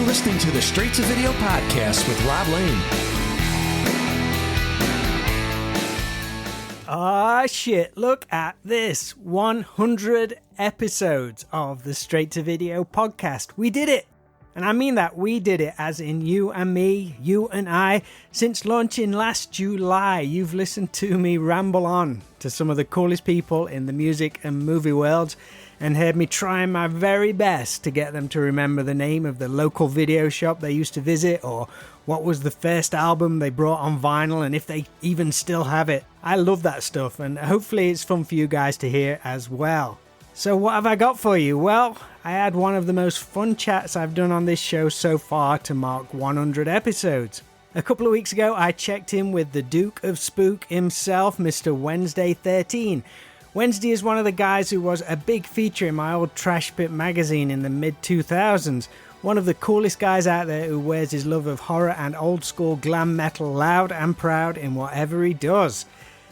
listening to the Straight to Video podcast with Rob Lane. Ah, shit, look at this. 100 episodes of the Straight to Video podcast. We did it. And I mean that we did it, as in you and me, you and I. Since launching last July, you've listened to me ramble on to some of the coolest people in the music and movie world, and heard me trying my very best to get them to remember the name of the local video shop they used to visit, or what was the first album they brought on vinyl, and if they even still have it. I love that stuff, and hopefully it's fun for you guys to hear as well. So what have I got for you? Well, I had one of the most fun chats I've done on this show so far to mark 100 episodes. A couple of weeks ago, I checked in with the Duke of Spook himself, Mr. Wednesday 13. Wednesday is one of the guys who was a big feature in my old Trash Pit magazine in the mid-2000s. One of the coolest guys out there who wears his love of horror and old school glam metal loud and proud in whatever he does.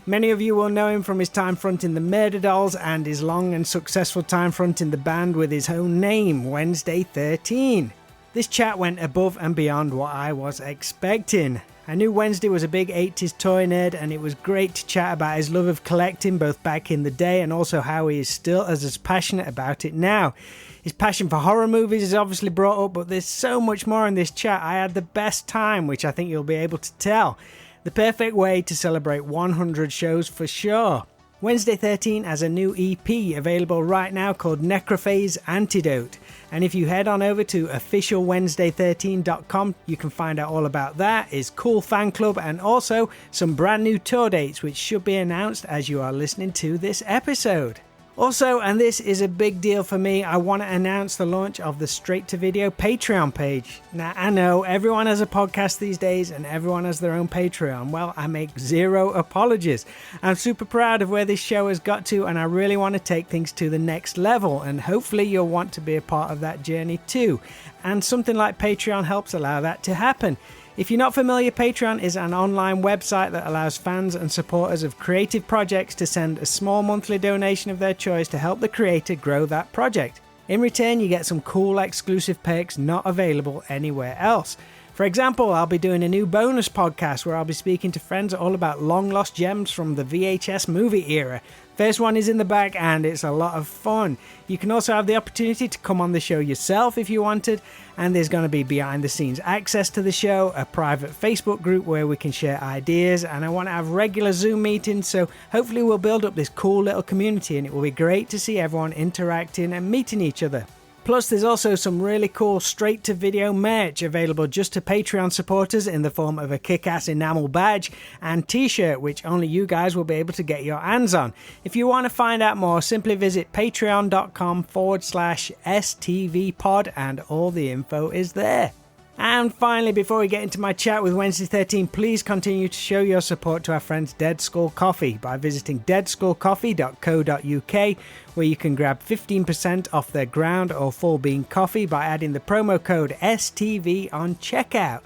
Many of you will know him from his time fronting the Murder Dolls and his long and successful time fronting the band with his own name, Wednesday 13. This chat went above and beyond what I was expecting. I knew Wednesday was a big 80s toy nerd, and it was great to chat about his love of collecting both back in the day and also how he is still as passionate about it now. His passion for horror movies is obviously brought up, but there's so much more in this chat. I had the best time, which I think you'll be able to tell. The perfect way to celebrate 100 shows for sure. Wednesday 13 has a new EP available right now called Necrophase Antidote. And if you head on over to officialwednesday13.com, you can find out all about that, his cool fan club, and also some brand new tour dates, which should be announced as you are listening to this episode. Also, and this is a big deal for me, I want to announce the launch of the Straight to Video Patreon page. Now, I know everyone has a podcast these days and everyone has their own Patreon. Well, I make zero apologies. I'm super proud of where this show has got to, and I really want to take things to the next level, and hopefully you'll want to be a part of that journey too. And something like Patreon helps allow that to happen. If you're not familiar, Patreon is an online website that allows fans and supporters of creative projects to send a small monthly donation of their choice to help the creator grow that project. In return, you get some cool exclusive perks not available anywhere else. For example, I'll be doing a new bonus podcast where I'll be speaking to friends all about long lost gems from the VHS movie era. First one is in the bag and it's a lot of fun. You can also have the opportunity to come on the show yourself if you wanted, and there's going to be behind the scenes access to the show, a private Facebook group where we can share ideas, and I want to have regular Zoom meetings, so hopefully we'll build up this cool little community and it will be great to see everyone interacting and meeting each other. Plus, there's also some really cool straight-to-video merch available just to Patreon supporters in the form of a kick-ass enamel badge and t-shirt, which only you guys will be able to get your hands on. If you want to find out more, simply visit patreon.com/STVpod and all the info is there. And finally, before we get into my chat with Wednesday 13, please continue to show your support to our friends Dead Skull Coffee by visiting deadskullcoffee.co.uk, where you can grab 15% off their ground or full bean coffee by adding the promo code STV on checkout.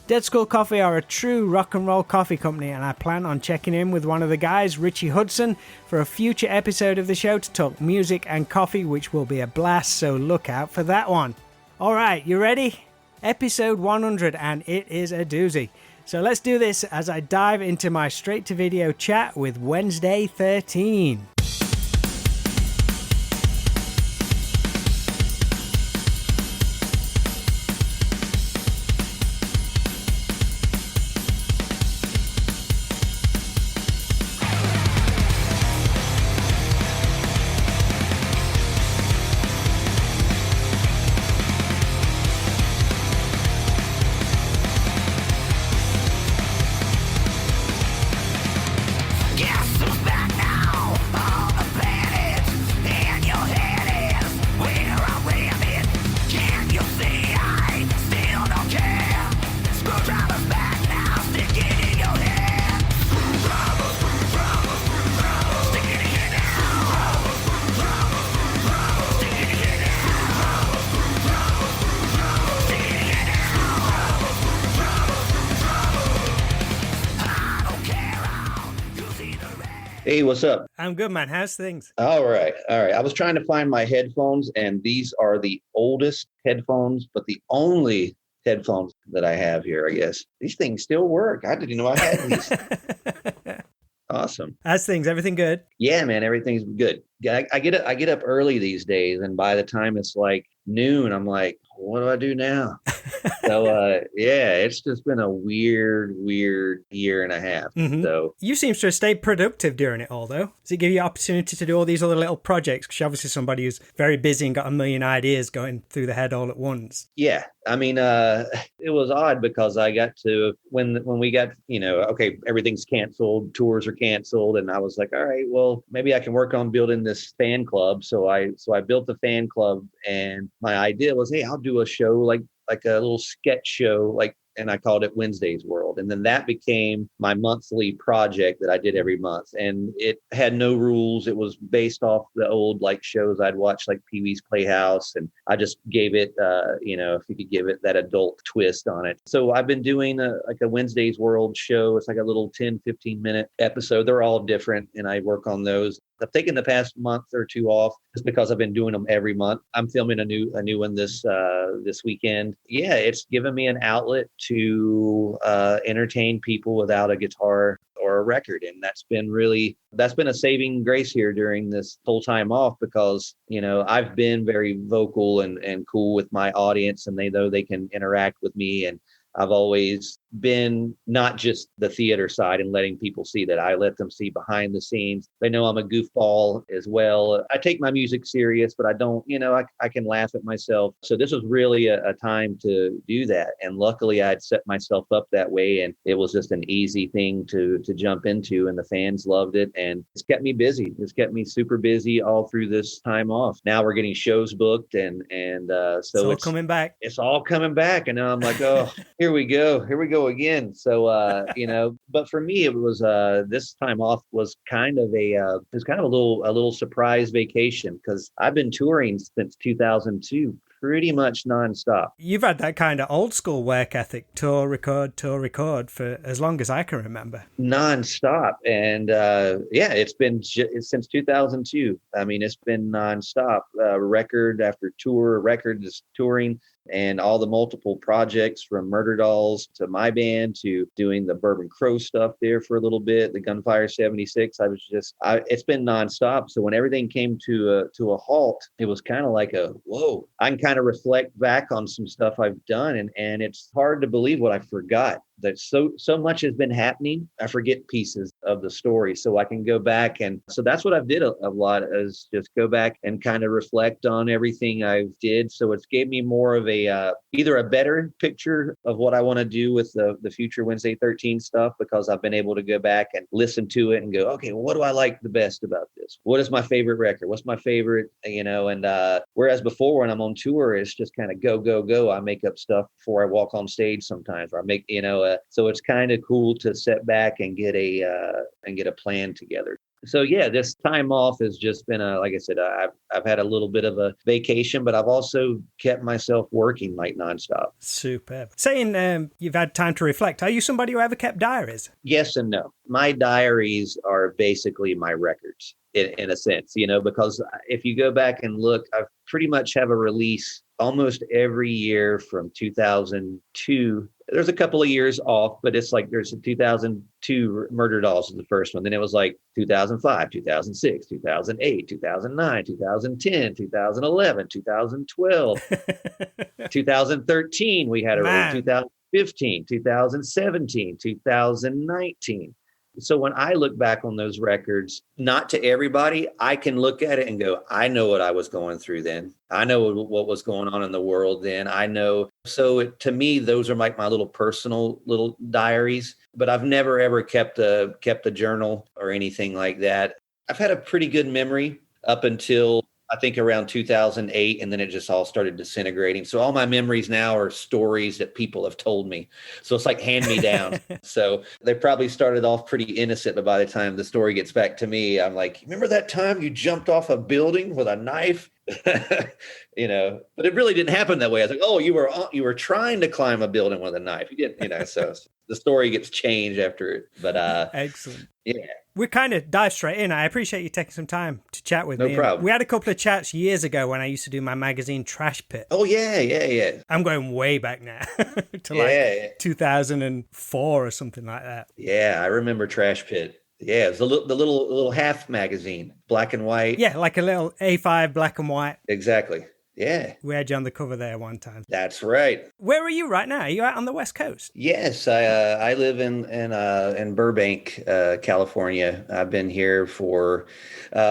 Dead Skull Coffee are a true rock and roll coffee company, and I plan on checking in with one of the guys, Richie Hudson, for a future episode of the show to talk music and coffee, which will be a blast, so look out for that one. Alright, you ready? Episode 100, and it is a doozy. So let's do this as I dive into my straight to video chat with Wednesday 13. Guess who's back now? Hey, what's up? I'm good, man. How's things? All right. All right. I was trying to find my headphones, and these are the oldest headphones, but the only headphones that I have here, I guess. These things still work. I didn't know I had these. Awesome. How's things? Everything good? Yeah, man, everything's good. I get up early these days, and by the time it's like noon, I'm like, what do I do now? So yeah, it's just been a weird year and a half. Mm-hmm. So You seem to have stayed productive during it all, though. Does it give you opportunity to do all these other little projects? Because you're obviously somebody who's very busy and got a million ideas going through the head all at once. yeah, I mean, it was odd because I got to when we got, okay, everything's canceled, tours are canceled, and I was like, all right, well, maybe I can work on building this fan club. So I built the fan club, and my idea was, hey, I'll do a show like a little sketch show, and I called it Wednesday's World. And then that became my monthly project that I did every month. And it had no rules. It was based off the old shows I'd watch, like Pee-wee's Playhouse. And I just gave it, if you could give it that adult twist on it. So I've been doing a Wednesday's World show. It's like a little 10, 15-minute episode. They're all different, and I work on those. I've taken the past month or two off just because I've been doing them every month. I'm filming a new one this weekend. Yeah, it's given me an outlet to entertain people without a guitar or a record, and that's been a saving grace here during this whole time off, because I've been very vocal and cool with my audience, and they know they can interact with me, and I've always been not just the theater side and letting people see that. I let them see behind the scenes. They know I'm a goofball as well. I take my music serious, but I don't, I can laugh at myself. So this was really a time to do that. And luckily I'd set myself up that way, and it was just an easy thing to jump into, and the fans loved it. And it's kept me busy. It's kept me super busy all through this time off. Now we're getting shows booked, and so it's all coming back. It's all coming back. And now I'm like, oh, here we go again. So but for me, it was this time off was kind of a little surprise vacation, because I've been touring since 2002, pretty much nonstop. You've had that kind of old school work ethic, tour record for as long as I can remember. Nonstop. And it's been since 2002. I mean, it's been nonstop, record after tour, record is touring. And all the multiple projects, from Murder Dolls to my band to doing the Bourbon Crow stuff there for a little bit, the Gunfire 76. It's been nonstop. So when everything came to a halt, it was kind of like whoa. I can kind of reflect back on some stuff I've done, and it's hard to believe what I forgot. That so much has been happening. I forget pieces of the story, so I can go back, and so that's what I've did a lot, is just go back and kind of reflect on everything I've did. So it's gave me more of either a better picture of what I want to do with the future Wednesday 13 stuff, because I've been able to go back and listen to it and go, okay, well, what do I like the best about this? What is my favorite record? What's my favorite, and whereas before when I'm on tour, it's just kind of go. I make up stuff before I walk on stage sometimes, or I make, so it's kind of cool to sit back and get a plan together. So yeah, this time off has just been like I said, I've had a little bit of a vacation, but I've also kept myself working like nonstop. Superb. Saying you've had time to reflect, are you somebody who ever kept diaries? Yes and no. My diaries are basically my records in a sense, because if you go back and look, I pretty much have a release almost every year from 2002. There's a couple of years off, but it's like there's a 2002 Murder Dolls is the first one. Then it was like 2005, 2006, 2008, 2009, 2010, 2011, 2012, 2013. We had a 2015, 2017, 2019. So when I look back on those records, not to everybody, I can look at it and go, I know what I was going through then. I know what was going on in the world then. I know. So to me, those are like my little personal little diaries, but I've never, ever kept a journal or anything like that. I've had a pretty good memory up until I think around 2008, and then it just all started disintegrating. So all my memories now are stories that people have told me. So it's like hand me down. So they probably started off pretty innocent, but by the time the story gets back to me, I'm like, remember that time you jumped off a building with a knife? But it really didn't happen that way. I was like, oh, you were trying to climb a building with a knife. You didn't, so the story gets changed after it. But excellent. Yeah. we kind of dive straight in. I appreciate you taking some time to chat with me. No problem. We had a couple of chats years ago when I used to do my magazine Trash Pit. Oh, yeah. I'm going way back now to Yeah. 2004 or something like that. Yeah, I remember Trash Pit. Yeah, it was the little half magazine, black and white. Yeah, like a little A5 black and white. Exactly. Yeah. We had you on the cover there one time. That's right. Where are you right now? Are you out on the West Coast? Yes, I live in Burbank, California. I've been here for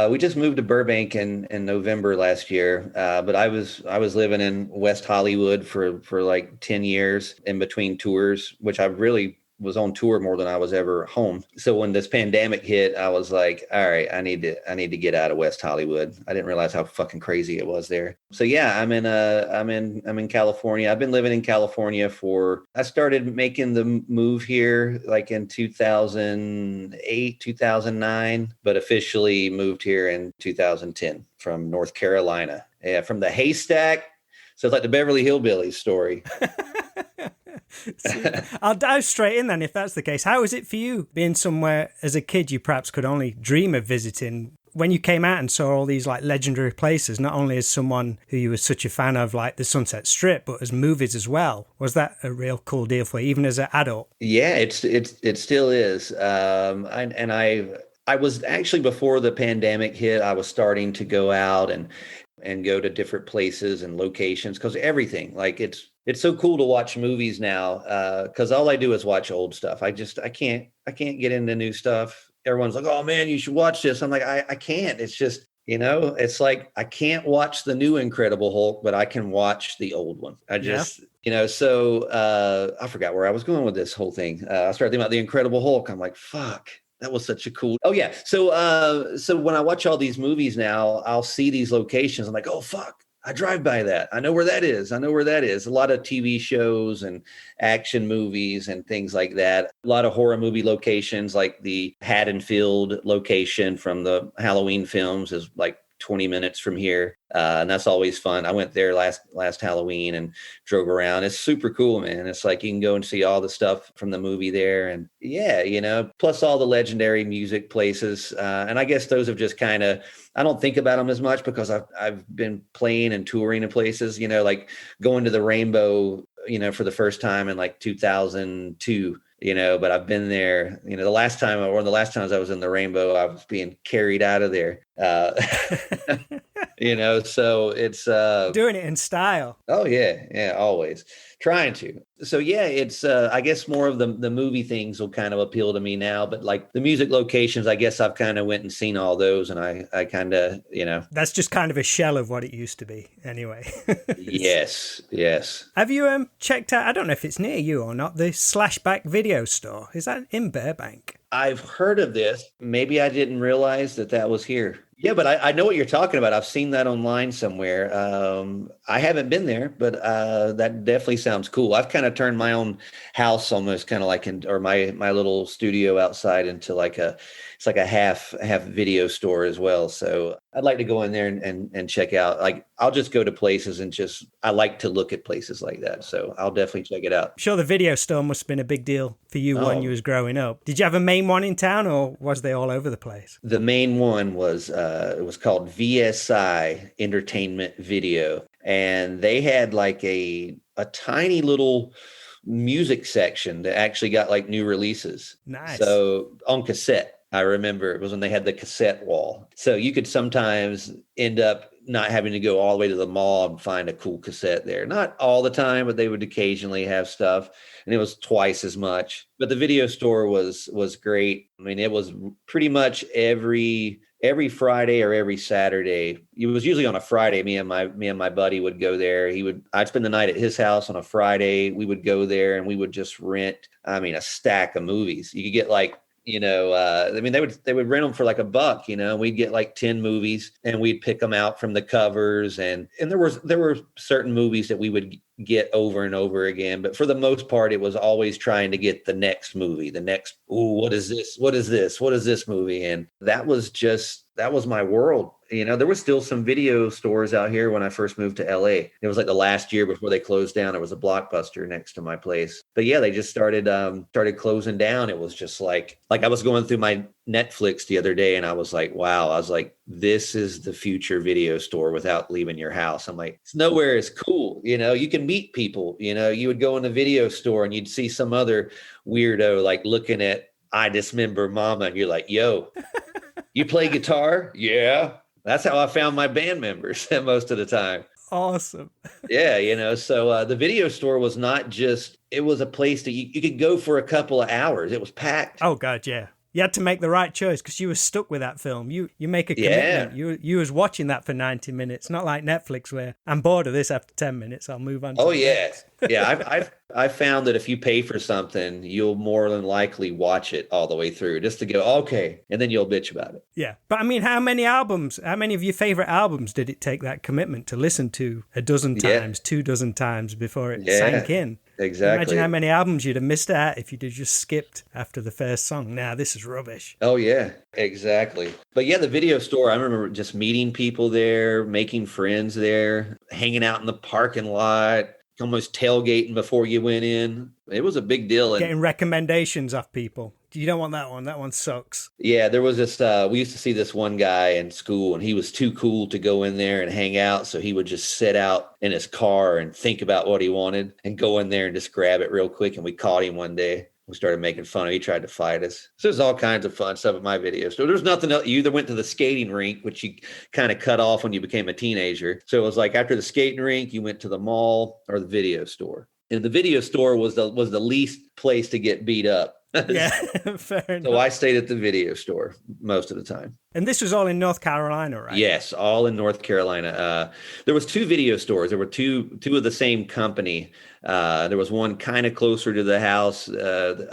we just moved to Burbank in November last year. But I was living in West Hollywood for like 10 years in between tours, which I really was on tour more than I was ever home. So when this pandemic hit, I was like, all right, I need to get out of West Hollywood. I didn't realize how fucking crazy it was there. So yeah, I'm in California. I've been living in California I started making the move here like in 2008, 2009, but officially moved here in 2010 from North Carolina. Yeah, from the haystack. So it's like the Beverly Hillbillies story. I'll dive straight in then if that's the case. How was it for you being somewhere as a kid you perhaps could only dream of visiting? When you came out and saw all these like legendary places, not only as someone who you were such a fan of like the Sunset Strip, but as movies as well, was that a real cool deal for you, even as an adult? Yeah, it still is. I was actually, before the pandemic hit, I was starting to go out and go to different places and locations, because everything, like it's so cool to watch movies now, because all I do is watch old stuff. I can't get into new stuff. Everyone's like, oh man, you should watch this. I'm like, I can't. It's just, it's like I can't watch the new Incredible Hulk, but I can watch the old one. So I forgot where I was going with this whole thing. I started thinking about the Incredible Hulk. I'm like, fuck. That was such a cool. Oh yeah. So when I watch all these movies now, I'll see these locations. I'm like, oh fuck, I drive by that. I know where that is. A lot of TV shows and action movies and things like that. A lot of horror movie locations, like the Haddonfield location from the Halloween films is like 20 minutes from here. And that's always fun. I went there last Halloween and drove around. It's super cool, man. It's like you can go and see all the stuff from the movie there. And yeah, plus all the legendary music places. And I guess those have just kind of, I don't think about them as much because I've been playing and touring in places, like going to the Rainbow, for the first time in like 2002. But I've been there, one of the last times I was in the Rainbow, I was being carried out of there. So it's doing it in style. Oh yeah, always trying to. So yeah, it's I guess more of the movie things will kind of appeal to me now, but like the music locations, I guess I've kind of went and seen all those, and I kind of that's just kind of a shell of what it used to be anyway. Yes. Have you checked out, I don't know if it's near you or not, the Slashback video store? Is that in Burbank? I've heard of this. Maybe I didn't realize that was here. Yeah, but I know what you're talking about. I've seen that online somewhere. I haven't been there, but that definitely sounds cool. I've kind of turned my own house almost kind of like my little studio outside into it's like a half video store as well. So I'd like to go in there and check out. Like I'll just go to places and I like to look at places like that. So I'll definitely check it out. I'm sure the video store must have been a big deal for you when you was growing up. Did you have a main one in town, or was they all over the place? The main one was it was called VSI Entertainment Video, and they had like a tiny little music section that actually got like new releases. Nice. So on cassette. I remember it was when they had the cassette wall. So you could sometimes end up not having to go all the way to the mall and find a cool cassette there. Not all the time, but they would occasionally have stuff. And it was twice as much. But the video store was great. I mean, it was pretty much every Friday or every Saturday. It was usually on a Friday. Me and my buddy would go there. I'd spend the night at his house on a Friday. We would go there and we would just rent, a stack of movies. You could get like, they would rent them for like $1, we'd get like 10 movies and we'd pick them out from the covers. And there were certain movies that we would get over and over again. But for the most part, it was always trying to get the next movie, what is this? What is this? What is this movie? And that was that was my world. There was still some video stores out here when I first moved to LA. It was like the last year before they closed down. There was a Blockbuster next to my place. But yeah, they just started closing down. It was just like I was going through my Netflix the other day and I was like, wow, I was like, this is the future video store without leaving your house. I'm like, it's nowhere as cool. You can meet people. You would go in the video store and you'd see some other weirdo like looking at I Dismember Mama and you're like, yo, you play guitar? Yeah. That's how I found my band members most of the time. Awesome. Yeah, so the video store was not just, it was a place that you could go for a couple of hours. It was packed. Oh, God, yeah. You had to make the right choice because you were stuck with that film. You make a commitment. Yeah. You was watching that for 90 minutes. Not like Netflix where I'm bored of this after 10 minutes. I'll move on to the next. Yeah, I've found that if you pay for something, you'll more than likely watch it all the way through just to go, okay, and then you'll bitch about it. Yeah. But I mean, how many of your favorite albums did it take that commitment to listen to a dozen times, 2 dozen times before it sank in? Exactly. Imagine how many albums you'd have missed out if you'd have just skipped after the first song. Nah, this is rubbish. Oh, yeah, exactly. But yeah, the video store, I remember just meeting people there, making friends there, hanging out in the parking lot, almost tailgating before you went in. It was a big deal. Getting recommendations off people. You don't want that one. That one sucks. Yeah, there was this, we used to see this one guy in school and he was too cool to go in there and hang out. So he would just sit out in his car and think about what he wanted and go in there and just grab it real quick. And we caught him one day. We started making fun of him. He tried to fight us. So there's all kinds of fun stuff at my video store. There's nothing else. You either went to the skating rink, which you kind of cut off when you became a teenager. So it was like after the skating rink, you went to the mall or the video store. And the video store was the least place to get beat up. Yeah, fair enough. So I stayed at the video store most of the time. And this was all in North Carolina, right? Yes, all in North Carolina. There was 2 video stores. There were two of the same company. There was one kind of closer to the house. But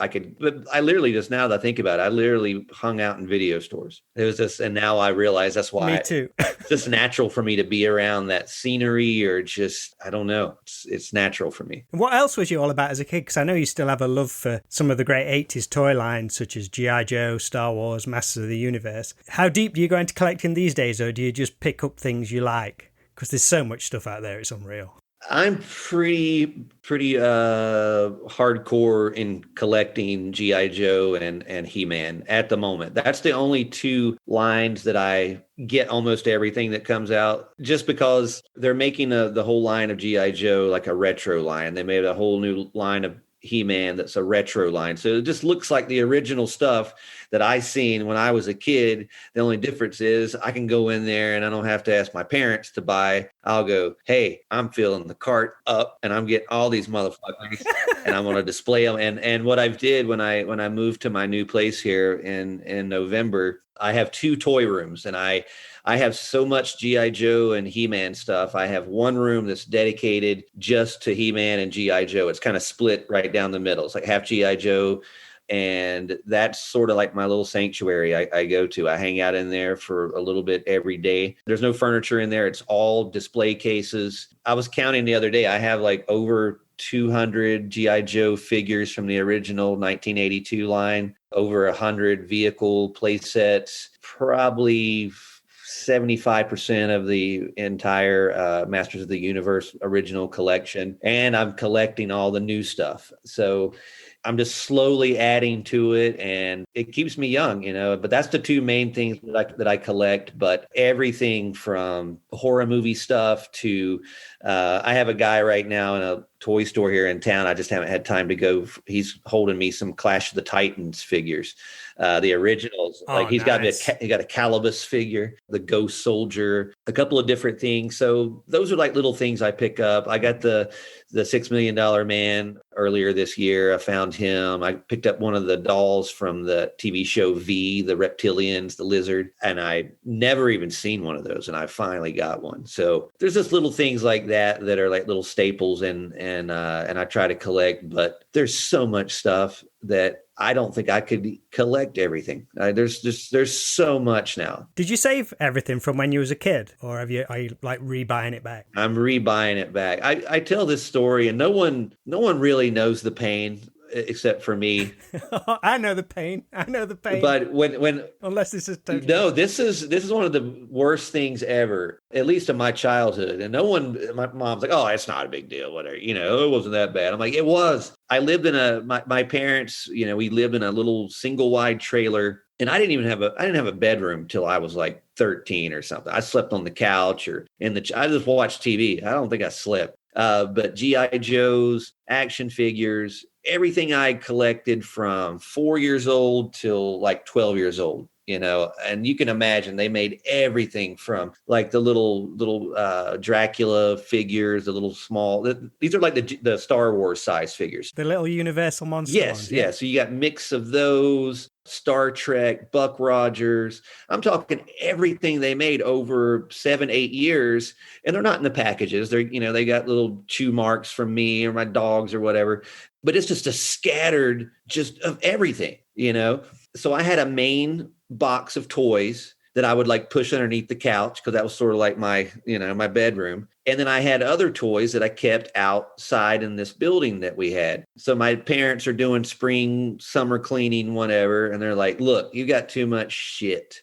I literally just, now that I think about it, I literally hung out in video stores. It was just, and now I realize that's why. Me too. It's just natural for me to be around that scenery, or just, I don't know. It's natural for me. What else was you all about as a kid? Because I know you still have a love for some of the great 80s toy lines, such as G.I. Joe, Star Wars, Masters of the Universe. How deep do you go into collecting these days, or do you just pick up things you like? Because there's so much stuff out there, it's unreal. I'm pretty hardcore in collecting G.I. Joe and He-Man at the moment. That's the only 2 lines that I get almost everything that comes out, just because they're making the whole line of G.I. Joe like a retro line. They made a whole new line of He-Man that's a retro line. So it just looks like the original stuff that I seen when I was a kid. The only difference is I can go in there and I don't have to ask my parents to buy. I'll go, hey, I'm filling the cart up and I'm getting all these motherfuckers and I'm going to display them. And what I've did when I moved to my new place here in November, I have 2 toy rooms, and I have so much G.I. Joe and He-Man stuff. I have one room that's dedicated just to He-Man and G.I. Joe. It's kind of split right down the middle. It's like half G.I. Joe, and that's sort of like my little sanctuary I go to. I hang out in there for a little bit every day. There's no furniture in there. It's all display cases. I was counting the other day. I have like over 200 G.I. Joe figures from the original 1982 line, over 100 vehicle play sets, probably 75% of the entire Masters of the Universe original collection. And I'm collecting all the new stuff. So I'm just slowly adding to it, and it keeps me young, but that's the 2 main things that I collect. But everything from horror movie stuff to, I have a guy right now in a toy store here in town. I just haven't had time to go. He's holding me some Clash of the Titans figures, the originals. Oh, he's nice. got a Calibus figure, the Ghost Soldier, a couple of different things. So those are like little things I pick up. I got the $6 Million Man earlier this year. I found him. I picked up one of the dolls from the TV show V, the reptilians, the lizard, and I never even seen one of those, and I finally got one. So there's just little things like that are like little staples, and I try to collect, but there's so much stuff that I don't think I could collect everything. There's so much now. Did you save everything from when you was a kid, or are you like rebuying it back? I'm rebuying it back. I tell this story, and no one really knows the pain except for me. I know the pain. But when unless this is totally no, this is one of the worst things ever, at least in my childhood. And no one, my mom's like, oh, it's not a big deal, whatever. It wasn't that bad. I'm like, it was. I lived in my parents, we lived in a little single wide trailer, and I didn't have a bedroom till I was like 13 or something. I slept on the couch or I just watched TV. I don't think I slept. But G.I. Joes, action figures, everything I collected from 4 years old till like 12 years old, and you can imagine they made everything from like the little Dracula figures, the little small, these are like the Star Wars size figures. The little Universal monster ones. Yeah. So you got mix of those, Star Trek, Buck Rogers. I'm talking everything they made over 7-8 years, and they're not in the packages. They're, they got little chew marks from me or my dogs or whatever, but it's just a scattered just of everything, So I had a main box of toys that I would like push underneath the couch because that was sort of like my, my bedroom. And then I had other toys that I kept outside in this building that we had. So my parents are doing spring, summer cleaning, whatever. And they're like, look, you got too much shit.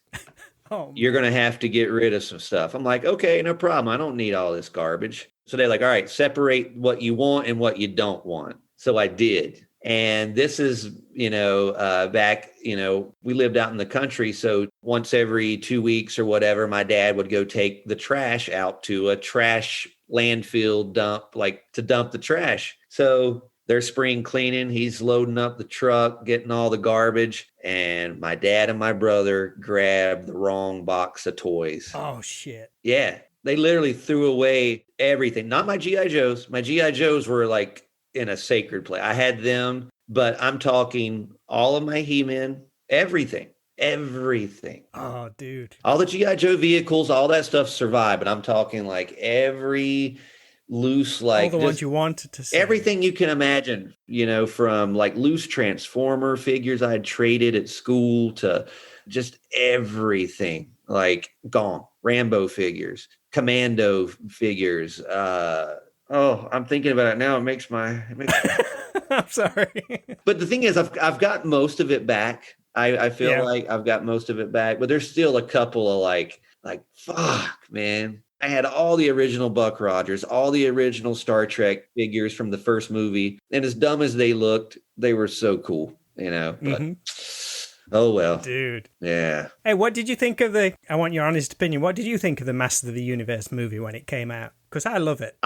You're going to have to get rid of some stuff. I'm like, okay, no problem. I don't need all this garbage. So they're like, all right, separate what you want and what you don't want. So I did. And this is, back, we lived out in the country. So once every 2 weeks or whatever, my dad would go take the trash out to a trash landfill dump, like to dump the trash. So they're spring cleaning. He's loading up the truck, getting all the garbage. And my dad and my brother grabbed the wrong box of toys. Oh, shit. Yeah. They literally threw away everything. Not my G.I. Joes. My G.I. Joes were like in a sacred place. I had them, but I'm talking all of my He-Man, everything. Oh, dude. All the G.I. Joe vehicles, all that stuff survived, but I'm talking like every loose, like all the ones you wanted to see. Everything you can imagine, from like loose Transformer figures I had traded at school to just everything, like gone. Rambo figures, Commando figures, I'm thinking about it now. It makes my I'm sorry. But the thing is, I've got most of it back. I feel like I've got most of it back, but there's still a couple of like fuck, man. I had all the original Buck Rogers, all the original Star Trek figures from the first movie, and as dumb as they looked, they were so cool, But oh well, dude. Yeah. Hey, what did you think of I want your honest opinion. What did you think of the Master of the Universe movie when it came out? Because I love it.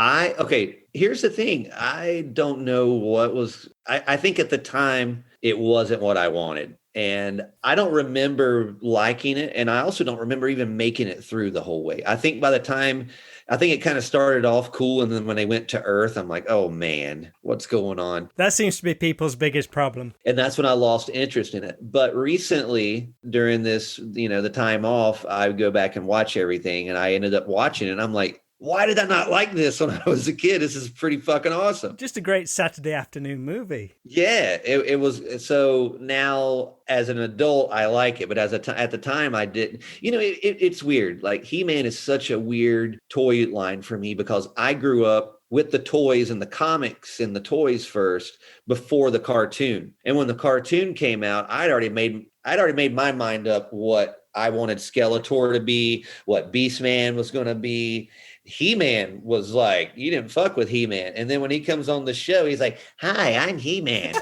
Here's the thing. I don't know what was, I think at the time it wasn't what I wanted. And I don't remember liking it. And I also don't remember even making it through the whole way. I think it kind of started off cool. And then when they went to Earth, I'm like, oh man, what's going on? That seems to be people's biggest problem. And that's when I lost interest in it. But recently, during this, the time off, I would go back and watch everything. And I ended up watching it. And I'm like, why did I not like this when I was a kid? This is pretty fucking awesome. Just a great Saturday afternoon movie. Yeah, it was. So now as an adult, I like it. But at the time, I didn't. It's weird. Like He-Man is such a weird toy line for me because I grew up with the toys and the comics and the toys first before the cartoon. And when the cartoon came out, I'd already made my mind up what I wanted Skeletor to be, what Beastman was going to be. He-Man was like, you didn't fuck with He-Man. And then when he comes on the show, he's like, hi, I'm He-Man.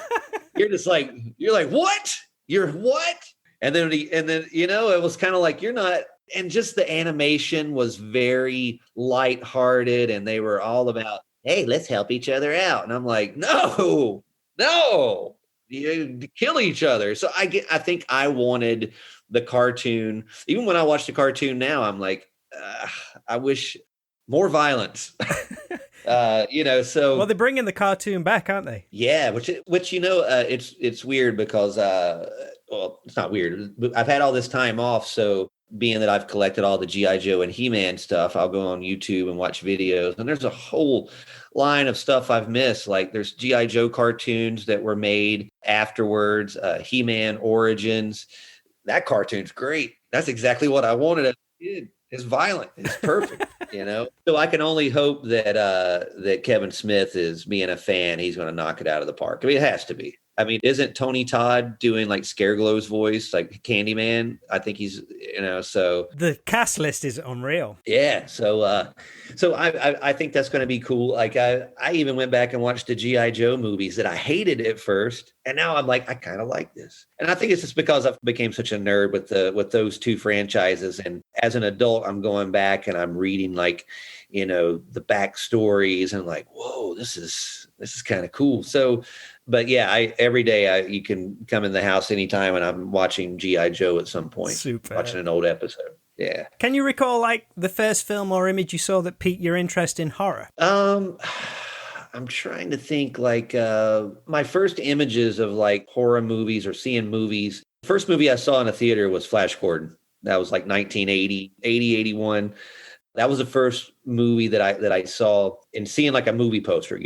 You're like, what? You're what? And then it was kind of like, you're not. And just the animation was very lighthearted. And they were all about, hey, let's help each other out. And I'm like, no, you kill each other. So I think I wanted the cartoon. Even when I watch the cartoon now, I'm like, I wish more violence. So well, they're bringing the cartoon back, aren't they? Yeah, which it's weird because it's not weird. I've had all this time off, so being that I've collected all the G.I. Joe and He-Man stuff, I'll go on YouTube and watch videos, and there's a whole line of stuff I've missed. Like there's G.I. Joe cartoons that were made afterwards, He-Man Origins. That cartoon's great. That's exactly what I wanted as a kid. It's violent. It's perfect, So I can only hope that Kevin Smith is being a fan. He's going to knock it out of the park. I mean, it has to be. I mean, isn't Tony Todd doing like Scareglow's voice, like Candyman? I think he's, so The cast list is unreal. yeah. So I think that's going to be cool. Like I even went back and watched the G.I. Joe movies that I hated at first. And now I'm like, I kind of like this. And I think it's just because I became such a nerd with those two franchises. And as an adult, I'm going back and I'm reading like, the backstories and like, whoa, this is kind of cool. So, but yeah, every day you can come in the house anytime and I'm watching G.I. Joe at some point. Super. Watching an old episode. Yeah. Can you recall like the first film or image you saw that piqued your interest in horror? I'm trying to think like my first images of like horror movies or seeing movies. First movie I saw in a theater was Flash Gordon. That was like 1980, 81. That was the first movie that I saw, and seeing like a movie poster,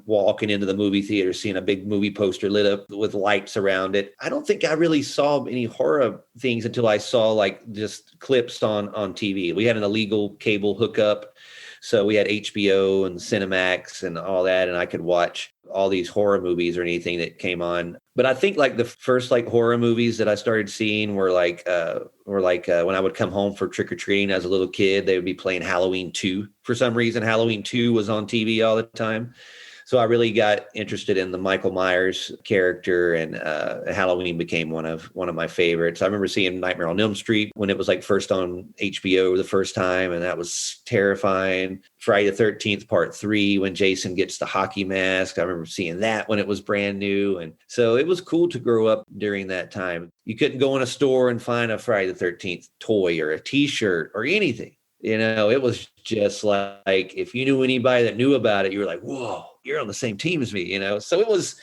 walking into the movie theater, seeing a big movie poster lit up with lights around it. I don't think I really saw any horror things until I saw like just clips on TV. We had an illegal cable hookup. So we had HBO and Cinemax and all that, and I could watch all these horror movies or anything that came on. But I think like the first like horror movies that I started seeing were like when I would come home for trick-or-treating as a little kid, they would be playing Halloween 2. For some reason, Halloween 2 was on TV all the time. So I really got interested in the Michael Myers character, and Halloween became one of my favorites. I remember seeing Nightmare on Elm Street when it was like first on HBO the first time, and that was terrifying. Friday the 13th Part 3 when Jason gets the hockey mask. I remember seeing that when it was brand new. And so it was cool to grow up during that time. You couldn't go in a store and find a Friday the 13th toy or a T-shirt or anything. It was just like if you knew anybody that knew about it, you were like, whoa, you're on the same team as me, So it was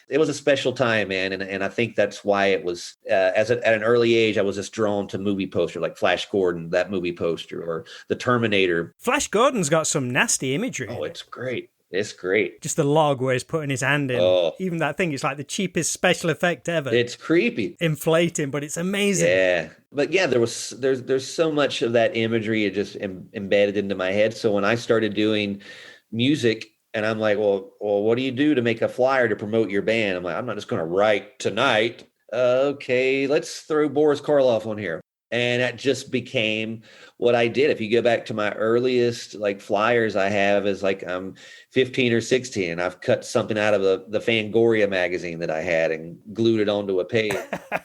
a special time, man. And I think that's why it was, at an early age, I was just drawn to movie poster like Flash Gordon, that movie poster, or the Terminator. Flash Gordon's got some nasty imagery. Oh, it's great. It's great. Just the log where he's putting his hand in. Oh. Even that thing, it's like the cheapest special effect ever. It's creepy. Inflating, but it's amazing. Yeah. But yeah, there's so much of that imagery just embedded into my head. So when I started doing music, and I'm like, well, what do you do to make a flyer to promote your band? I'm like, I'm not just going to write tonight. Okay, let's throw Boris Karloff on here. And that just became what I did. If you go back to my earliest like flyers I have is like I'm 15 or 16 and I've cut something out of the Fangoria magazine that I had and glued it onto a page.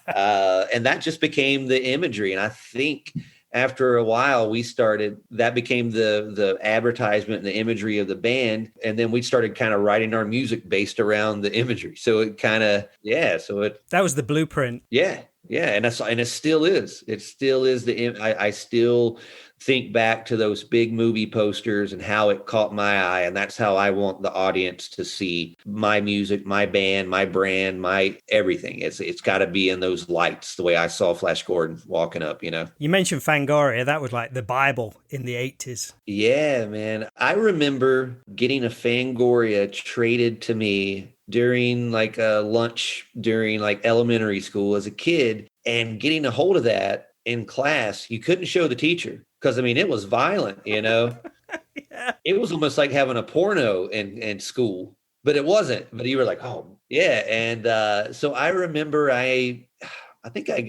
And that just became the imagery. And I think after a while that became the advertisement and the imagery of the band. And then we started kind of writing our music based around the imagery. So it kind of, that was the blueprint. Yeah. Yeah, and it still is. It still is I still think back to those big movie posters and how it caught my eye, and that's how I want the audience to see my music, my band, my brand, my everything. It's got to be in those lights, the way I saw Flash Gordon walking up. You mentioned Fangoria. That was like the Bible in the 80s. Yeah, man. I remember getting a Fangoria traded to me during like lunch during like elementary school as a kid, and getting a hold of that in class. You couldn't show the teacher because it was violent, Yeah. It was almost like having a porno in school, but it wasn't. But you were like, oh yeah. And so I remember I think I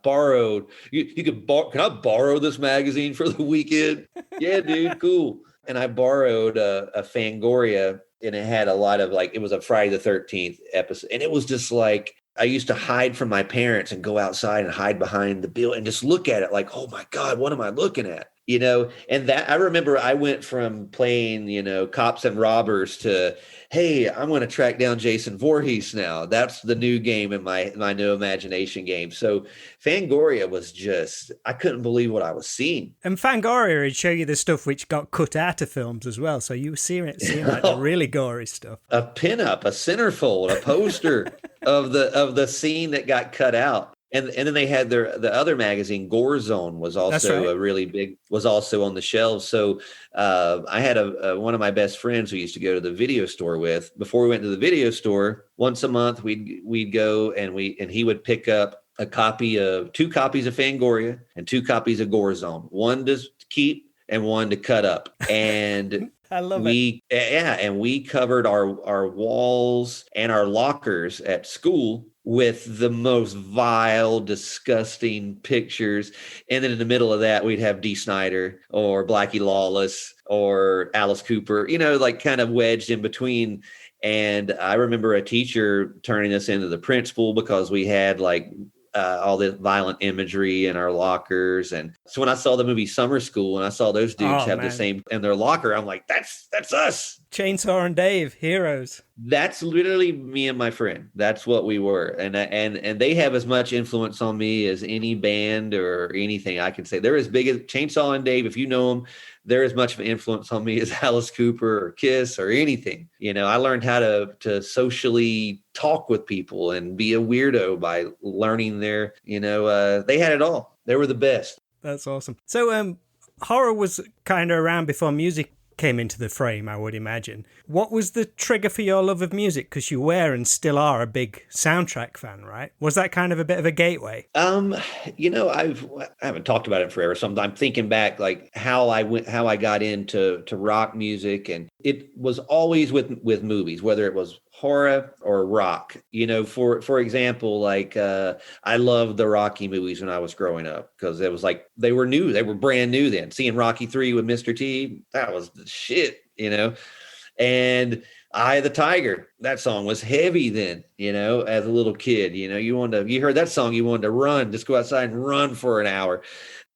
borrowed, can I borrow this magazine for the weekend? Yeah, dude, cool. And I borrowed a Fangoria, and it had a lot of like, it was a Friday the 13th episode. And it was just like, I used to hide from my parents and go outside and hide behind the bill and just look at it like, oh my God, what am I looking at? And that I remember I went from playing, cops and robbers to, hey, I'm going to track down Jason Voorhees now. That's the new game in my new imagination game. So Fangoria was just, I couldn't believe what I was seeing. And Fangoria would show you the stuff which got cut out of films as well. So you were seeing like the really gory stuff. A pinup, a centerfold, a poster of the scene that got cut out. And then they had the other magazine, Gore Zone, was also a really big, was also on the shelves. So I had one of my best friends who used to go to the video store with. Before we went to the video store, once a month we'd go and he would pick up two copies of Fangoria and 2 copies of Gore Zone, one to keep and one to cut up. And I love it. And we covered our walls and our lockers at school with the most vile, disgusting pictures. And then in the middle of that, we'd have Dee Snider or Blackie Lawless or Alice Cooper, like kind of wedged in between. And I remember a teacher turning us into the principal because we had like all the violent imagery in our lockers. And so when I saw the movie Summer School and I saw those dudes have the same in their locker, I'm like, that's us. Chainsaw and Dave, heroes. That's literally me and my friend. That's what we were. And they have as much influence on me as any band or anything I can say. They're as big as Chainsaw and Dave. If you know them, they're as much of an influence on me as Alice Cooper or Kiss or anything. I learned how to socially talk with people and be a weirdo by learning they had it all. They were the best. That's awesome. So horror was kind of around before music came into the frame, I would imagine. What was the trigger for your love of music? Because you were and still are a big soundtrack fan, right? Was that kind of a bit of a gateway? I haven't talked about it forever, so I'm thinking back like how I got into rock music, and it was always with movies, whether it was horror or rock. For example, like I loved the Rocky movies when I was growing up because it was like they were new, they were brand new then. Seeing Rocky 3 with Mr. T, that was the shit, and Eye of the Tiger, that song was heavy then, as a little kid. You heard that song, you wanted to run, just go outside and run for an hour.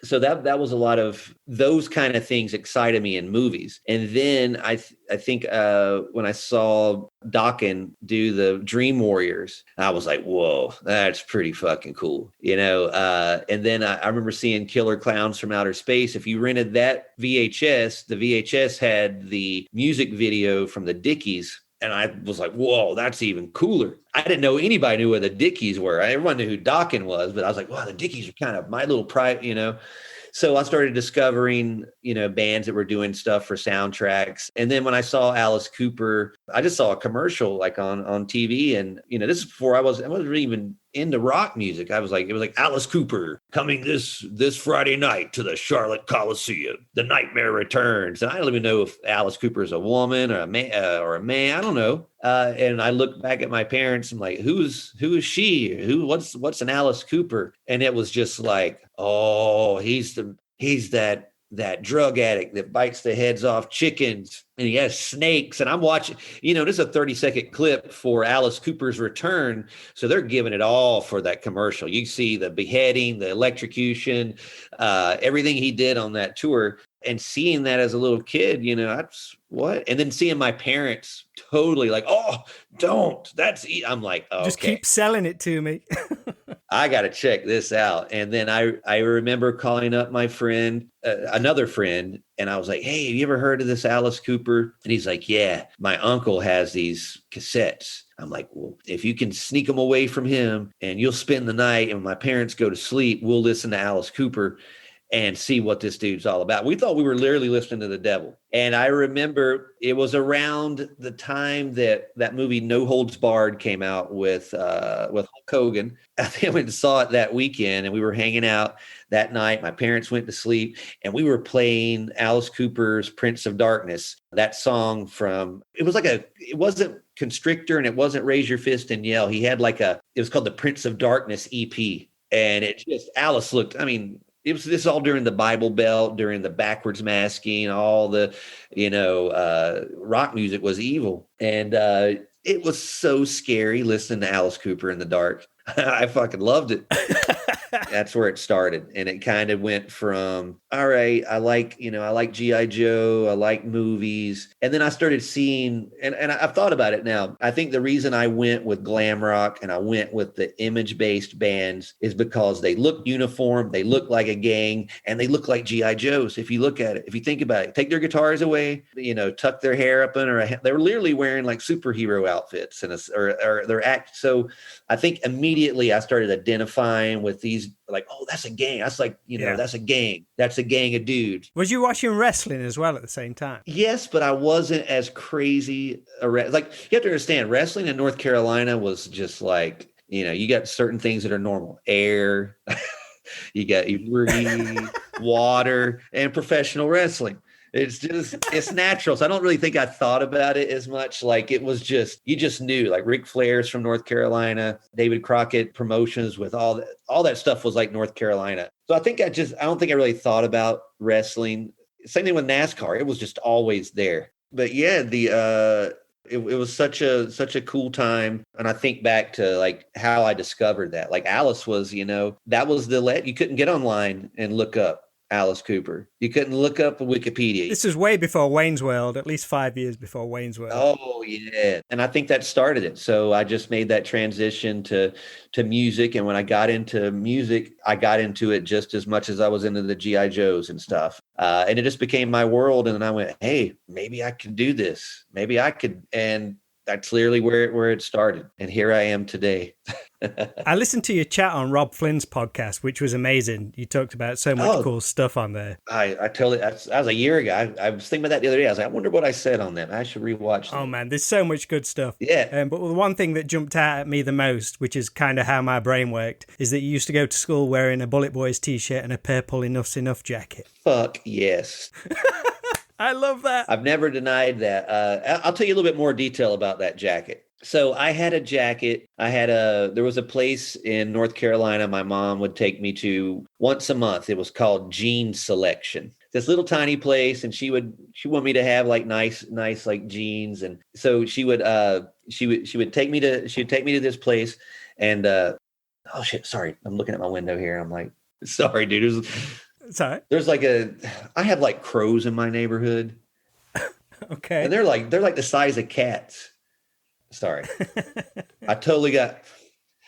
So that was a lot of those kind of things excited me in movies. And then I think when I saw Dokken do the Dream Warriors, I was like, whoa, that's pretty fucking cool. And then I remember seeing Killer Clowns from Outer Space. If you rented that VHS, the VHS had the music video from the Dickies. And I was like, whoa, that's even cooler. I didn't know anybody knew where the Dickies were. Everyone knew who Dokken was, but I was like, wow, the Dickies are kind of my little private, So I started discovering, bands that were doing stuff for soundtracks. And then when I saw Alice Cooper, I just saw a commercial like on TV. And, this is before I wasn't really even into rock music. It was like Alice Cooper coming this Friday night to the Charlotte Coliseum. The Nightmare Returns. And I don't even know if Alice Cooper is a woman or a man I don't know. And I looked back at my parents and like, who is she? What's an Alice Cooper? And it was just like, oh, he's that drug addict that bites the heads off chickens and he has snakes. And I'm watching, this is a 30-second clip for Alice Cooper's return. So they're giving it all for that commercial. You see the beheading, the electrocution, everything he did on that tour. And seeing that as a little kid, that's what? And then seeing my parents totally like, oh, don't. I'm like, oh, just keep selling it to me. I got to check this out. And then I remember calling up my friend, another friend, and I was like, hey, have you ever heard of this Alice Cooper? And he's like, yeah, my uncle has these cassettes. I'm like, well, if you can sneak them away from him and you'll spend the night and when my parents go to sleep, we'll listen to Alice Cooper and see what this dude's all about. We thought we were literally listening to the devil. And I remember it was around the time that movie No Holds Barred came out with Hulk Hogan. I think I went and saw it that weekend and we were hanging out that night. My parents went to sleep and we were playing Alice Cooper's Prince of Darkness. That song it wasn't Constrictor and it wasn't Raise Your Fist and Yell. He had it was called the Prince of Darkness EP. And it just, Alice looked, this is all during the Bible Belt, during the backwards masking, all the, rock music was evil. And it was so scary listening to Alice Cooper in the dark. I fucking loved it. That's where it started. And it kind of went from, all right, I like G.I. Joe, I like movies. And then I started seeing, and I've thought about it now. I think the reason I went with glam rock and I went with the image-based bands is because they look uniform, they look like a gang, and they look like G.I. Joes. If you look at it, if you think about it, take their guitars away, tuck their hair up in, they're literally wearing like superhero outfits or their act. So I think immediately I started identifying with these, like, oh, that's a gang. That's like, that's a gang. That's a gang of dudes. Was you watching wrestling as well at the same time? Yes, but I wasn't as crazy. Like, you have to understand, wrestling in North Carolina was just like, you got certain things that are normal. Air, you got water, and professional wrestling. It's natural. So I don't really think I thought about it as much. Like it was just, you just knew, like Ric Flair's from North Carolina, David Crockett Promotions with all that stuff was like North Carolina. So I don't think I really thought about wrestling. Same thing with NASCAR. It was just always there. But yeah, it was such a cool time. And I think back to like how I discovered that. Like Alice was, that was you couldn't get online and look up Alice Cooper. You couldn't look up Wikipedia. This was way before Wayne's World, at least 5 years before Wayne's World. Oh yeah. And I think that started it. So I just made that transition to music. And when I got into music, I got into it just as much as I was into the G.I. Joes and stuff. And it just became my world. And then I went, hey, maybe I can do this. Maybe I could. And that's clearly where it started. And here I am today. I listened to your chat on Rob Flynn's podcast, which was amazing. You talked about so much cool stuff on there. I totally, that was a year ago. I was thinking about that the other day. I was like, I wonder what I said on them. I should rewatch them. Oh man, there's so much good stuff. Yeah. But the one thing that jumped out at me the most, which is kind of how my brain worked, is that you used to go to school wearing a Bullet Boys t-shirt and a purple Enough's Enough jacket. Fuck yes. I love that. I've never denied that. I'll tell you a little bit more detail about that jacket. So I had a jacket. There was a place in North Carolina my mom would take me to once a month. It was called Jean Selection. This little tiny place, and she wanted me to have like nice like jeans. And so she would take me to this place, and oh shit, sorry. I'm looking at my window here. I'm like, sorry, dude. Sorry. There's I have like crows in my neighborhood. Okay. And they're like the size of cats. Sorry. I totally got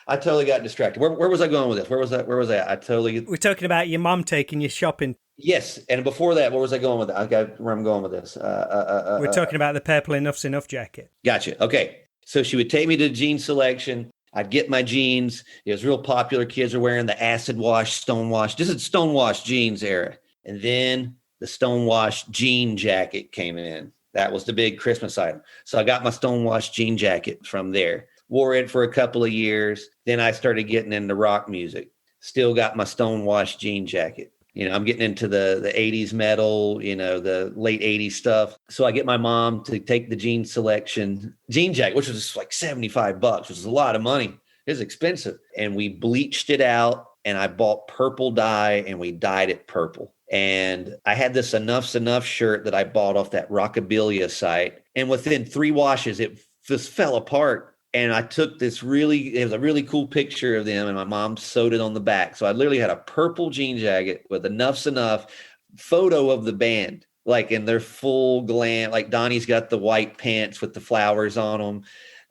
distracted. Where was I going with this? Where was I? We're talking about your mom taking you shopping. Yes. And before that, where was I going with that? I got where I'm going with this. We're talking about the purple Enough's Enough jacket. Gotcha. Okay. So she would take me to Jean Selection. I'd get my jeans. It was real popular. Kids are wearing the acid wash, stonewash. This is stonewash jeans era. And then the stonewash jean jacket came in. That was the big Christmas item. So I got my stonewash jean jacket from there. Wore it for a couple of years. Then I started getting into rock music. Still got my stonewash jean jacket. I'm getting into the 80s metal, the late 80s stuff. So I get my mom to take the Jean Selection jean jacket, which was like $75, which was a lot of money. It was expensive. And we bleached it out, and I bought purple dye, and we dyed it purple. And I had this Enough's Enough shirt that I bought off that Rockabilia site. And within 3 washes, it just fell apart. And I took it was a really cool picture of them, and my mom sewed it on the back. So I literally had a purple jean jacket with Enough's Enough photo of the band, like in their full glam. Like Donnie's got the white pants with the flowers on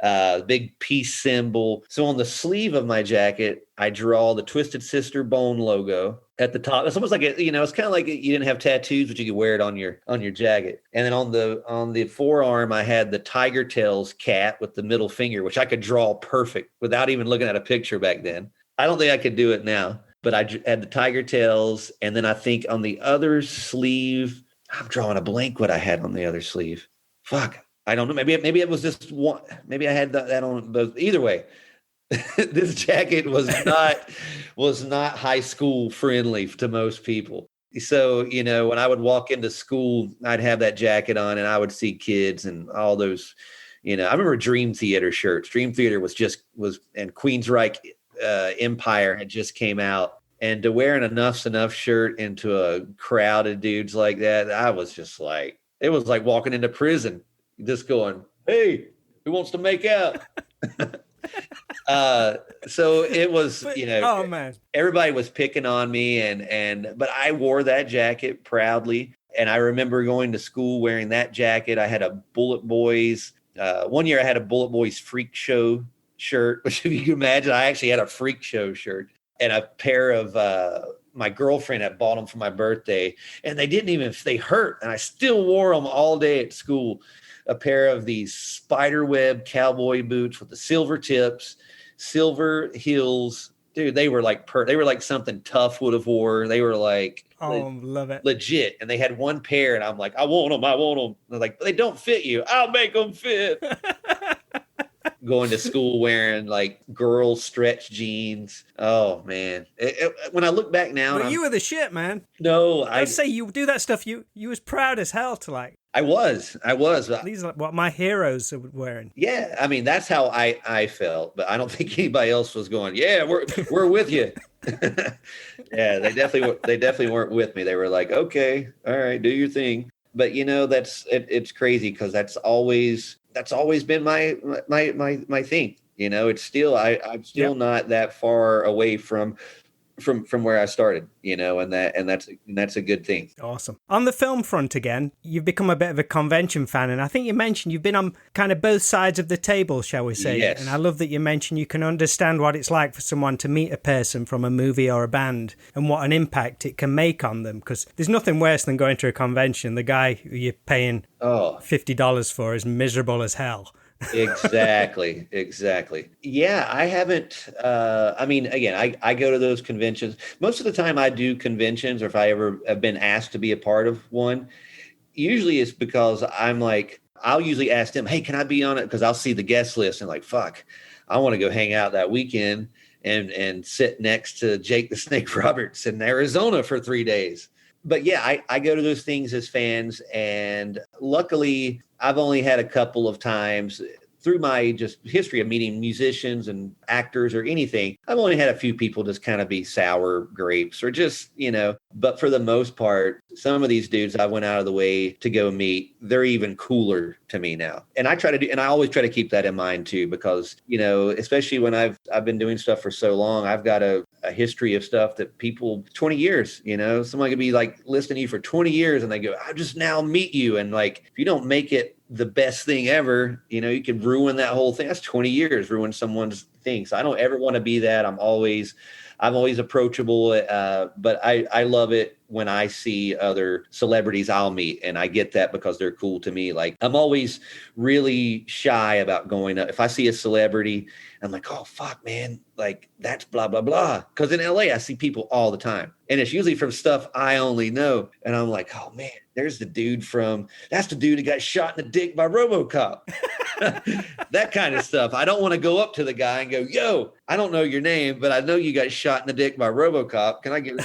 them, big peace symbol. So on the sleeve of my jacket, I draw the Twisted Sister Bone logo at the top. It's almost like it's kind of like you didn't have tattoos, but you could wear it on your jacket. And then on the forearm, I had the Tiger Tails cat with the middle finger, which I could draw perfect without even looking at a picture back then. I don't think I could do it now, but I had the Tiger Tails. And then I think on the other sleeve, I'm drawing a blank what I had on the other sleeve. Fuck. I don't know. Maybe it was just one. Maybe I had that on both. Either way, this jacket was not high school friendly to most people. So, when I would walk into school, I'd have that jacket on, and I would see kids and all those, I remember Dream Theater shirts. Dream Theater was and Queensryche Empire had just came out. And to wear an Enough's Enough shirt into a crowd of dudes like that, I was just like, it was like walking into prison. Just going, hey, who wants to make out? So it was, oh man, everybody was picking on me, but I wore that jacket proudly. And I remember going to school wearing that jacket. I had a Bullet Boys. One year I had a Bullet Boys Freak Show shirt, which if you can imagine, I actually had a Freak Show shirt and a pair of, my girlfriend had bought them for my birthday, and they hurt. And I still wore them all day at school. A pair of these spiderweb cowboy boots with the silver tips, silver heels. Dude, they were like something Tough would have wore. They were like, love it, legit. And they had one pair, and I'm like, I want them. They're like, they don't fit you. I'll make them fit. going to school wearing like girl stretch jeans. Oh man. When I look back now, But you were the shit, man. no, I'd say you do that stuff. You was proud as hell to like. I was. These are like what my heroes are wearing. Yeah, I mean that's how I felt, but I don't think anybody else was going. Yeah, we're with you. Yeah, they definitely weren't with me. They were like, okay, all right, do your thing. But it's crazy because that's always been my thing. It's still I'm still not that far away from where I started, and that's a good thing. Awesome. On the film front again, you've become a bit of a convention fan, and I think you mentioned you've been on kind of both sides of the table, shall we say. Yes. And I love that you mentioned you can understand what it's like for someone to meet a person from a movie or a band and what an impact it can make on them, because there's nothing worse than going to a convention. The guy who you're paying $50 for is miserable as hell. Exactly. Yeah, I haven't. I mean, again, I go to those conventions. Most of the time I do conventions, or if I ever have been asked to be a part of one, usually it's because I'm like, I'll usually ask them, hey, can I be on it? Because I'll see the guest list and like, fuck, I want to go hang out that weekend and sit next to Jake the Snake Roberts in Arizona for 3 days. But yeah, I go to those things as fans, and luckily I've only had a couple of times through my just history of meeting musicians and actors or anything. I've only had a few people just kind of be sour grapes or just, but for the most part, some of these dudes I went out of the way to go meet, they're even cooler to me now. And I always try to keep that in mind too, because, especially when I've been doing stuff for so long, I've got a history of stuff that people 20 years, someone could be like listening to you for 20 years and they go, I just now meet you. And like, if you don't make it the best thing ever, you could ruin that whole thing. That's 20 years, ruin someone's thing. So I don't ever want to be that. I'm always approachable, but I love it when I see other celebrities I'll meet, and I get that because they're cool to me. Like, I'm always really shy about going up. If I see a celebrity, I'm like, oh, fuck, man, like, that's blah, blah, blah. Because in LA, I see people all the time, and it's usually from stuff I only know. And I'm like, oh, man, that's the dude that got shot in the dick by RoboCop. That kind of stuff. I don't want to go up to the guy and go, yo, I don't know your name, but I know you got shot in the dick by RoboCop. Can I get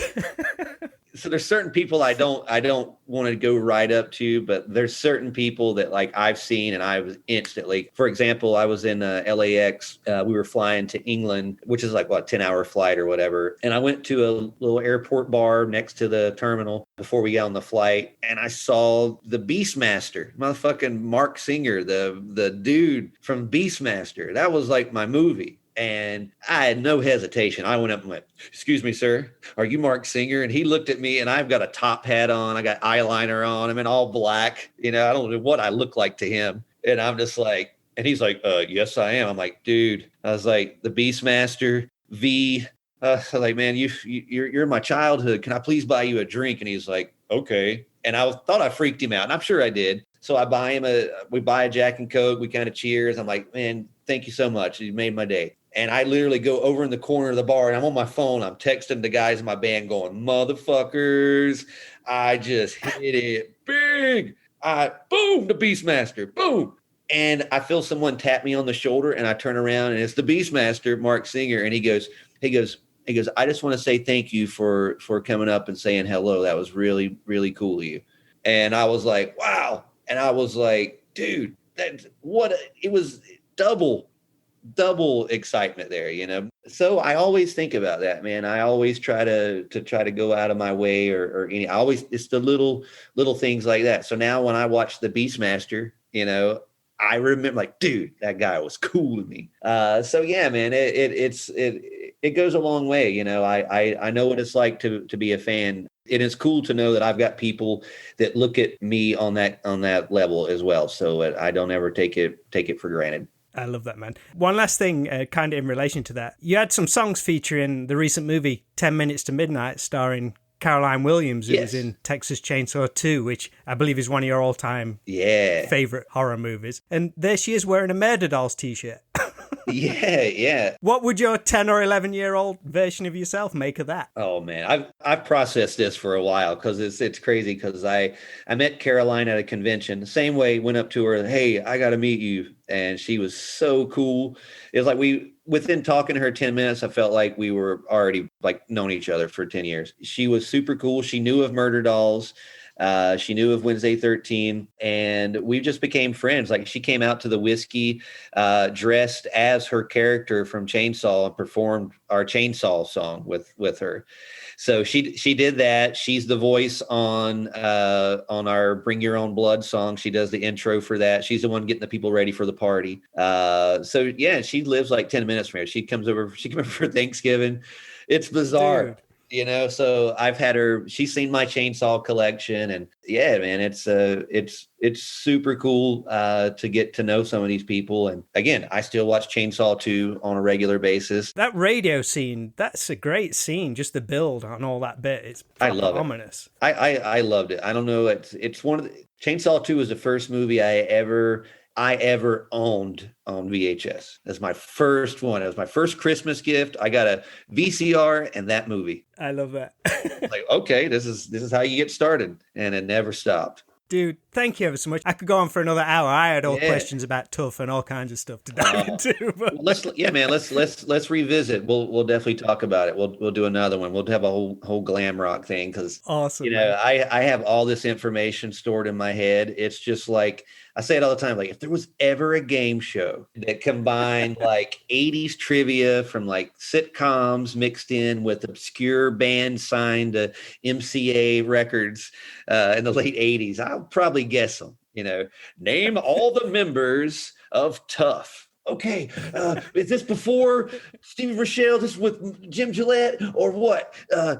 So there's certain people I don't want to go right up to, but there's certain people that like I've seen and I was instantly, for example, I was in LAX. We were flying to England, which is like 10-hour flight or whatever. And I went to a little airport bar next to the terminal before we got on the flight. And I saw the Beastmaster, motherfucking Mark Singer, the dude from Beastmaster. That was like my movie. And I had no hesitation. I went up and went, excuse me, sir, are you Mark Singer? And he looked at me, and I've got a top hat on. I got eyeliner on. I'm in all black. I don't know what I look like to him. And I'm just like, and he's like, yes, I am. I'm like, dude, I was like, the Beastmaster, V. Like, man, you're my childhood. Can I please buy you a drink? And he's like, okay. And I thought I freaked him out, and I'm sure I did. So I buy him we buy a Jack and Coke. We kind of cheers. I'm like, man, thank you so much. You made my day. And I literally go over in the corner of the bar, and I'm on my phone. I'm texting the guys in my band going, motherfuckers, I just hit it big. Boom, the Beastmaster, boom. And I feel someone tap me on the shoulder, and I turn around, and it's the Beastmaster, Mark Singer. And he goes, I just want to say thank you for coming up and saying hello. That was really, really cool of you. And I was like, wow. And I was like, dude, it was double excitement there, So I always think about that, man. I always try to go out of my way or it's the little things like that. So now when I watch the Beastmaster, I remember like, dude, that guy was cool to me. So yeah, man, it goes a long way. I know what it's like to be a fan. And it's cool to know that I've got people that look at me on that level as well. So I don't ever take it for granted. I love that, man. One last thing, kind of in relation to that. You had some songs featuring the recent movie 10 Minutes to Midnight, starring Caroline Williams, who was in Texas Chainsaw 2, which I believe is one of your all-time favorite horror movies. And there she is wearing a Murder Dolls t-shirt. Yeah. What would your 10 or 11-year-old version of yourself make of that? Oh man, I've processed this for a while because it's crazy because I met Caroline at a convention. The same way, went up to her, hey, I got to meet you, and she was so cool. It was like within talking to her 10 minutes, I felt like we were already like known each other for 10 years. She was super cool. She knew of Murder Dolls. She knew of Wednesday 13, and we just became friends. Like she came out to the whiskey dressed as her character from Chainsaw and performed our Chainsaw song with her. So she did that. She's the voice on our Bring Your Own Blood song. She does the intro for that. She's the one getting the people ready for the party. So yeah, she lives like 10 minutes from here. She came over for Thanksgiving. It's bizarre. Dude. So I've had her, she's seen my Chainsaw collection, and yeah, man, it's super cool to get to know some of these people. And again, I still watch Chainsaw 2 on a regular basis. That radio scene, that's a great scene, just the build on all that bit. It's I love ominous. I loved it. I don't know. It's one of the, Chainsaw 2 was the first movie I ever owned on VHS. That's my first one. It was my first Christmas gift. I got a VCR and that movie. I love that. Like, okay, this is how you get started, and it never stopped. Dude, thank you ever so much. I could go on for another hour. I had all questions about Tough and all kinds of stuff to dive into. But... Let's revisit. We'll definitely talk about it. We'll do another one. We'll have a whole glam rock thing because awesome. I have all this information stored in my head. It's just like I say it all the time. Like if there was ever a game show that combined like 80s trivia from like sitcoms mixed in with obscure bands signed to MCA records in the late 80s, I'll probably guess them. Name all the members of Tough. Okay, is this before Stevie Rochelle? This with Jim Gillette or what?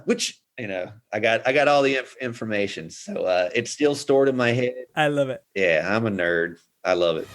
Which I got all the information, so it's still stored in my head. I love it. Yeah, I'm a nerd. I love it.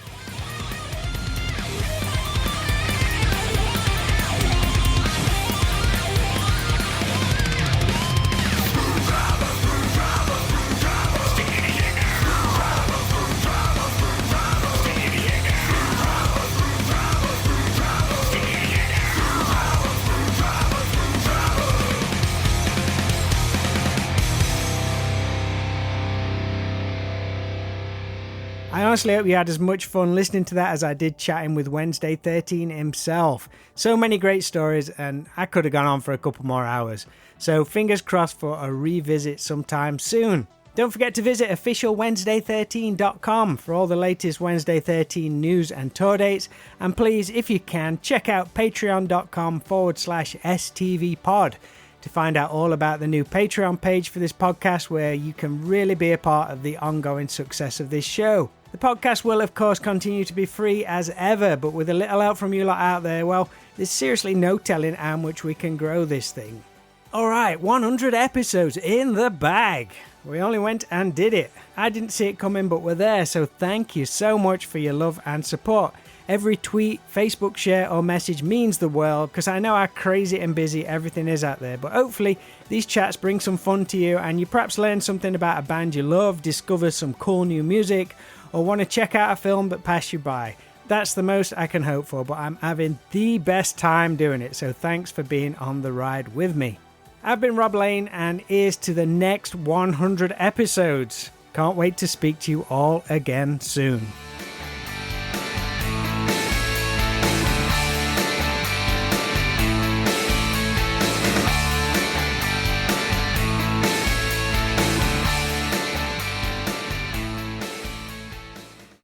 I honestly hope you had as much fun listening to that as I did chatting with Wednesday 13 himself. So many great stories, and I could have gone on for a couple more hours. So fingers crossed for a revisit sometime soon. Don't forget to visit officialwednesday13.com for all the latest Wednesday 13 news and tour dates. And please, if you can, check out patreon.com/STVpod to find out all about the new Patreon page for this podcast, where you can really be a part of the ongoing success of this show. The podcast will, of course, continue to be free as ever, but with a little help from you lot out there, well, there's seriously no telling how much we can grow this thing. Alright, 100 episodes in the bag. We only went and did it. I didn't see it coming, but we're there, so thank you so much for your love and support. Every tweet, Facebook share or message means the world, because I know how crazy and busy everything is out there, but hopefully these chats bring some fun to you and you perhaps learn something about a band you love, discover some cool new music, or want to check out a film that passed you by. That's the most I can hope for, but I'm having the best time doing it, so thanks for being on the ride with me. I've been Rob Lane, and here's to the next 100 episodes. Can't wait to speak to you all again soon.